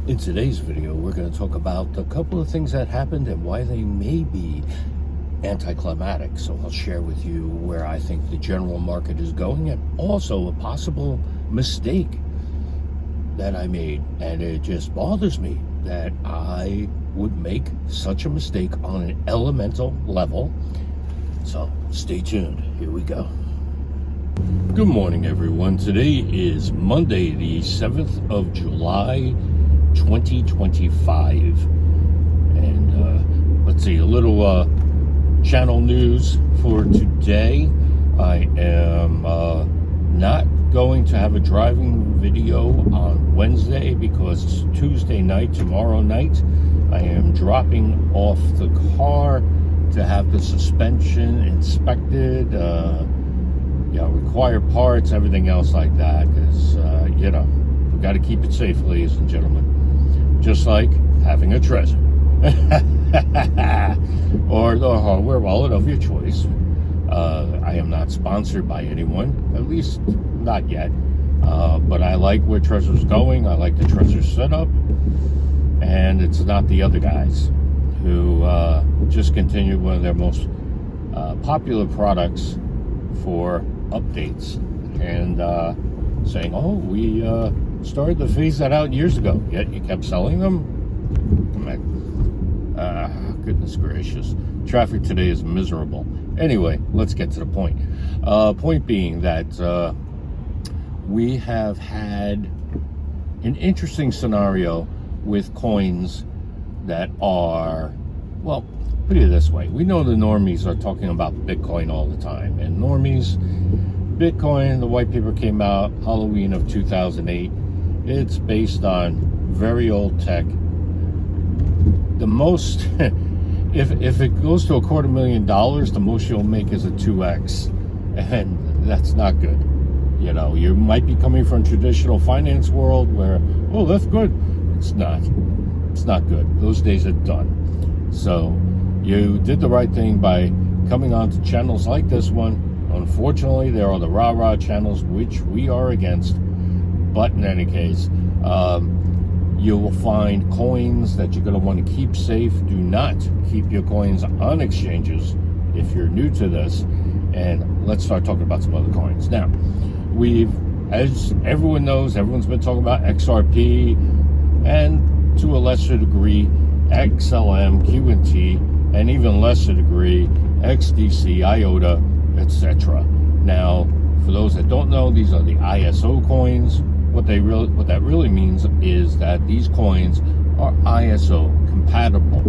In today's video, we're going to talk about a couple of things that happened and why they may be anticlimactic. So I'll share with you where I think the general market is going and also a possible mistake that I made. And it just bothers me that I would make such a mistake on an elemental level. So stay tuned. Here we go. Good morning, everyone. Today is Monday, the 7th of July, 2025. And let's see, a little channel news for today. I am not going to have a driving video on Wednesday because it's Tuesday night, tomorrow night. I am dropping off the car to have the suspension inspected, required parts, everything else like that, because, we got to keep it safe, ladies and gentlemen. Just like having a Trezor. or the hardware wallet of your choice. I am not sponsored by anyone, at least not yet. But I like where Trezor's going. I like the Trezor setup. And it's not the other guys who just continued one of their most popular products for updates and saying, oh, we started to phase that out years ago, yet you kept selling them. Goodness gracious. Traffic today is miserable. Anyway, let's get to the point. Point being that we have had an interesting scenario with coins that are, well, put it this way. We know the normies are talking about Bitcoin all the time. And normies, Bitcoin, the white paper came out Halloween of 2008. It's based on very old tech. The most, if it goes to $250,000, the most you'll make is a 2x. And that's not good. You know, you might be coming from traditional finance world where, oh, that's good. It's not. It's not good. Those days are done. So you did the right thing by coming on to channels like this one. Unfortunately, there are the rah-rah channels, which we are against. But in any case, you will find coins that you're going to want to keep safe. Do not keep your coins on exchanges if you're new to this. And let's start talking about some other coins. Now, as everyone knows, everyone's been talking about XRP and to a lesser degree, XLM, QNT, and even lesser degree, XDC, IOTA, etc. Now, for those that don't know, these are the ISO coins. What that really means is that these coins are ISO compatible.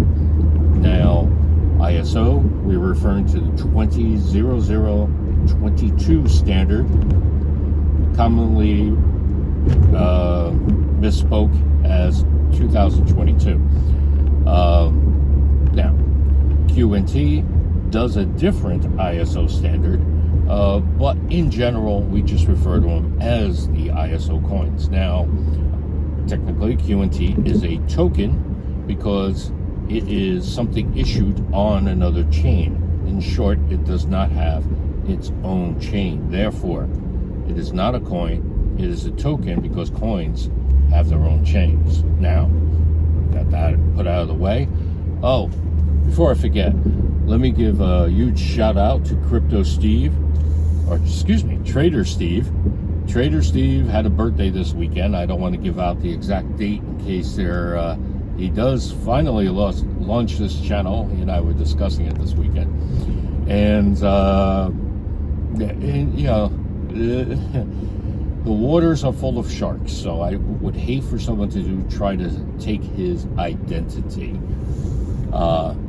Now, ISO, we're referring to the 20.00.22 standard, commonly misspoke as 2022. Now, QNT does a different ISO standard, but in general, we just refer to them as the ISO coins. Now, technically, QNT is a token because it is something issued on another chain. In short, it does not have its own chain. Therefore, it is not a coin. It is a token because coins have their own chains. Now, got that put out of the way. Oh, before I forget, let me give a huge shout out to Trader Steve. Trader Steve had a birthday this weekend. I don't want to give out the exact date in case he does finally launch this channel. He and I were discussing it this weekend. And the waters are full of sharks, so I would hate for someone to try to take his identity.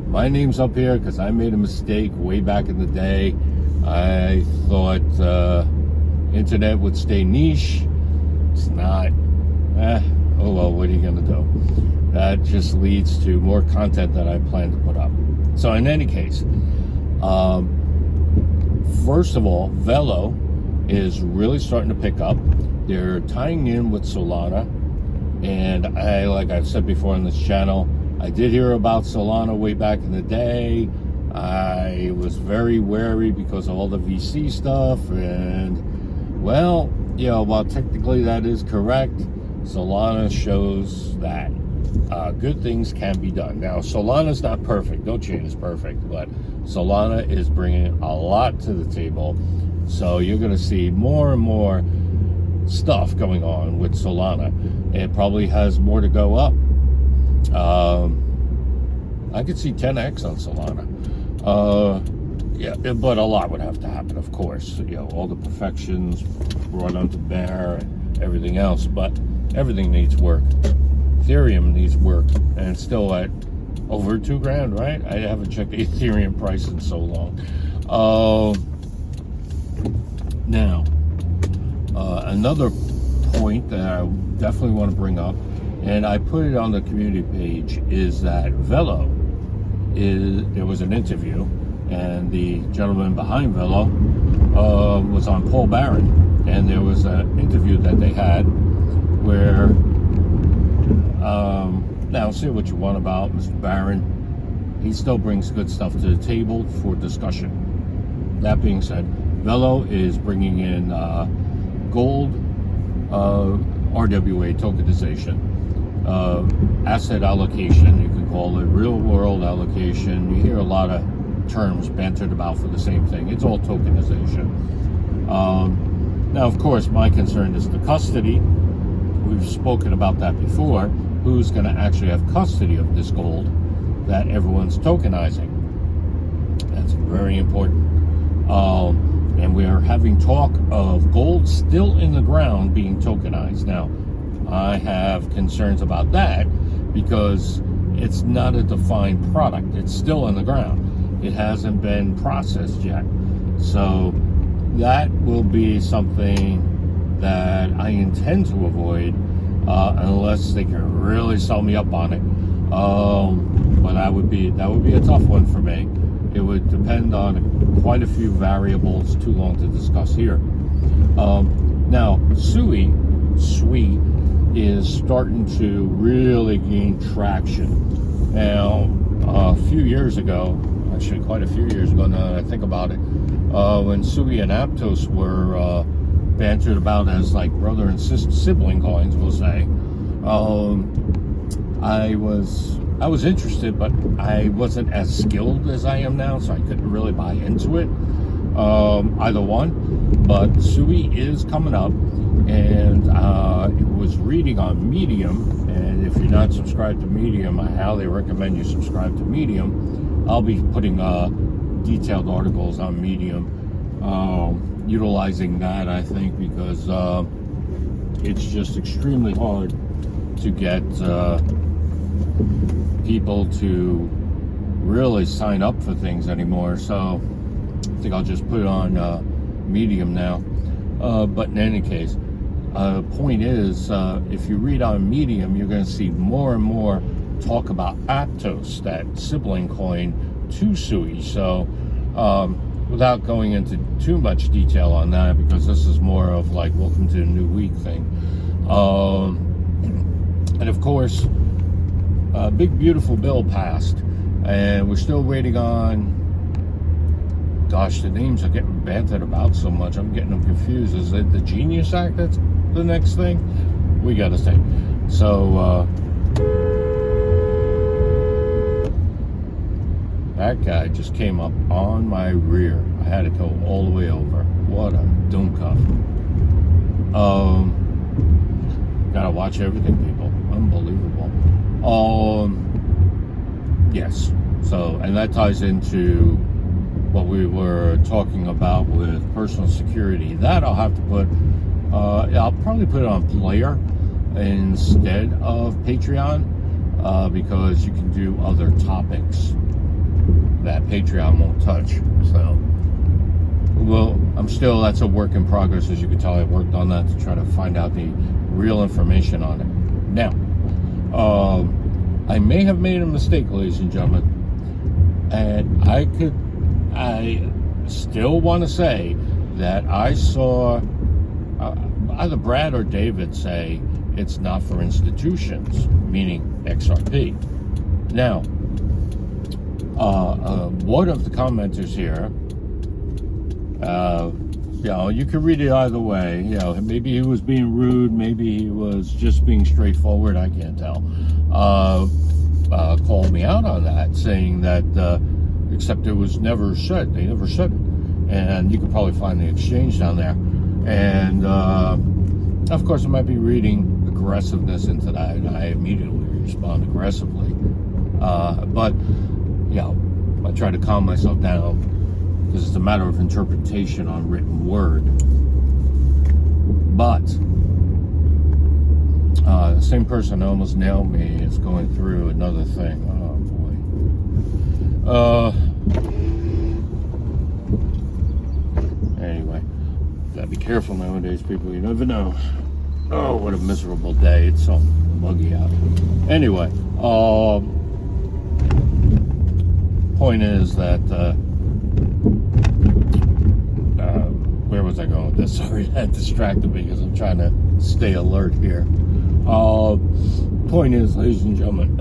My name's up here because I made a mistake way back in the day. I thought internet would stay niche. It's not. Oh well, what are you gonna do? That just leads to more content that I plan to put up. So in any case, first of all, Velo is really starting to pick up. They're tying in with Solana, and like I've said before on this channel, I did hear about Solana way back in the day. I was very wary because of all the VC stuff, and well, while technically that is correct, Solana shows that good things can be done. Now, Solana's not perfect. No chain is perfect, but Solana is bringing a lot to the table. So you're going to see more and more stuff going on with Solana. It probably has more to go up. I could see 10x on Solana. Yeah, but a lot would have to happen, of course. All the perfections brought onto bear and everything else, but everything needs work. Ethereum needs work, and it's still at over $2,000, right? I haven't checked the Ethereum price in so long. Now, another point that I definitely want to bring up, and I put it on the community page, is that Vell there was an interview, and the gentleman behind Vell was on Paul Barron, and there was an interview that they had where, now say what you want about Mr. Barron, he still brings good stuff to the table for discussion. That being said, Vell is bringing in gold RWA tokenization, asset allocation, you can call it, real world allocation. You hear a lot of terms bantered about for the same thing. It's all tokenization. Now, of course, my concern is the custody. We've spoken about that before. Who's going to actually have custody of this gold that everyone's tokenizing? That's very important. And we are having talk of gold still in the ground being tokenized. Now, I have concerns about that because it's not a defined product. It's still in the ground. It hasn't been processed yet. So that will be something that I intend to avoid unless they can really sell me up on it. But that would be a tough one for me. It would depend on quite a few variables, too long to discuss here. Now, Sui is starting to really gain traction. Now, a few years ago, actually quite a few years ago now that I think about it, when Sui and Aptos were bantered about as like brother and sibling coins, we'll say, I was interested, but I wasn't as skilled as I am now, so I couldn't really buy into it, either one. But Sui is coming up, and it was reading on Medium, and if you're not subscribed to Medium, I highly recommend you subscribe to Medium. I'll be putting detailed articles on Medium, utilizing that, I think, because it's just extremely hard to get people to really sign up for things anymore. So I think I'll just put it on Medium now. But in any case, point is, if you read on Medium, you're going to see more and more talk about Aptos, that sibling coin to Sui. So without going into too much detail on that, because this is more of like welcome to the new week thing. And of course, a big beautiful bill passed, and we're still waiting on, gosh, the names are getting bantered about so much, I'm getting them confused. Is it the Genius Act that's the next thing? We gotta say. So that guy just came up on my rear. I had to go all the way over. What a doomcuff. Gotta watch everything, people. Unbelievable. Yes. So, and that ties into what we were talking about with personal security. That I'll have to put, I'll probably put it on Player instead of Patreon, because you can do other topics that Patreon won't touch. So, well, that's a work in progress. As you can tell, I worked on that to try to find out the real information on it. Now, I may have made a mistake, ladies and gentlemen, and I still want to say that I saw either Brad or David say it's not for institutions, meaning XRP. Now, one of the commenters here You could read it either way. Maybe he was being rude, maybe he was just being straightforward, I can't tell. Called me out on that, saying that, except it was never said, they never said it. And you could probably find the exchange down there. And, of course, I might be reading aggressiveness into that, and I immediately respond aggressively. But, I try to calm myself down, because it's a matter of interpretation on written word. But the same person that almost nailed me is going through another thing. Oh boy. Anyway, gotta be careful nowadays, people. You never know. Oh, what a miserable day. It's so muggy out. Anyway, point is that where was I going with this? Sorry, that distracted me because I'm trying to stay alert here. Point is, ladies and gentlemen,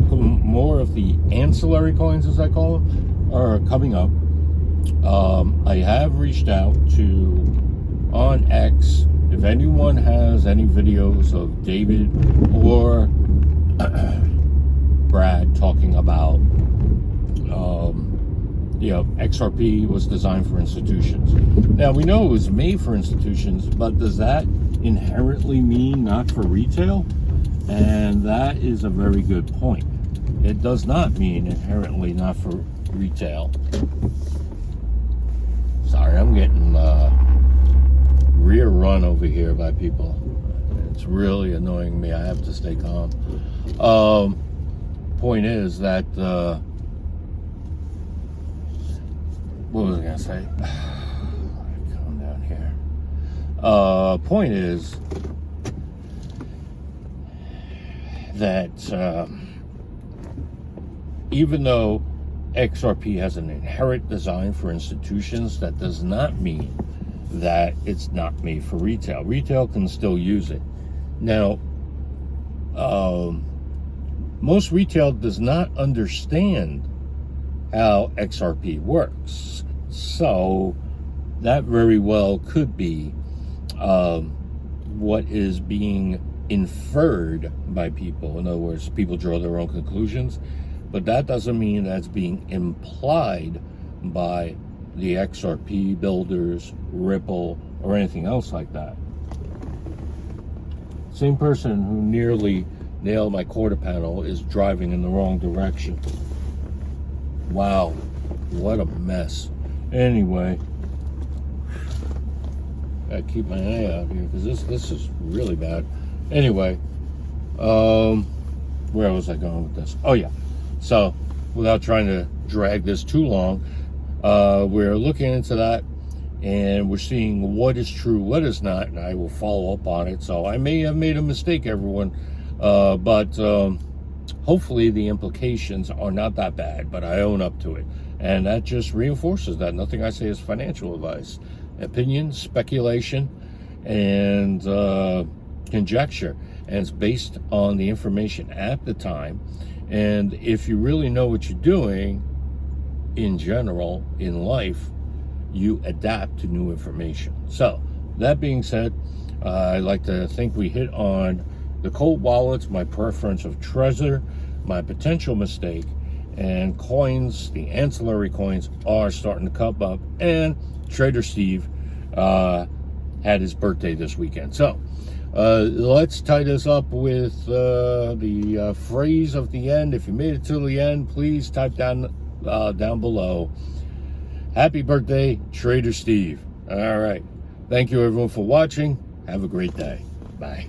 more of the ancillary coins, as I call them, are coming up. I have reached out to on X. If anyone has any videos of David or Brad talking about XRP was designed for institutions. Now, we know it was made for institutions, but does that inherently mean not for retail? And that is a very good point. It does not mean inherently not for retail. Sorry, I'm getting rear run over here by people. It's really annoying me. I have to stay calm. Point is that what was I gonna say? Calm down here. Point is that even though XRP has an inherent design for institutions, that does not mean that it's not made for retail. Retail can still use it. Now, most retail does not understand how XRP works. So that very well could be what is being inferred by people. In other words, people draw their own conclusions, but that doesn't mean that's being implied by the XRP builders, Ripple, or anything else like that. Same person who nearly nailed my quarter panel is driving in the wrong direction. Wow, what a mess. Anyway, gotta keep my eye out here because this is really bad. Anyway, where was I going with this? Oh yeah, so without trying to drag this too long, we're looking into that and we're seeing what is true, what is not, and I will follow up on it. So I may have made a mistake, everyone, but hopefully the implications are not that bad, but I own up to it. And that just reinforces that nothing I say is financial advice. Opinion, speculation, and conjecture. And it's based on the information at the time. And if you really know what you're doing, in general, in life, you adapt to new information. So, that being said, I'd like to think we hit on the cold wallets, my preference of Trezor, my potential mistake, and coins, the ancillary coins are starting to come up, and Trader Steve had his birthday this weekend. So let's tie this up with the phrase of the end. If you made it to the end, please type down below, happy birthday, Trader Steve. All right, thank you everyone for watching. Have a great day. Bye.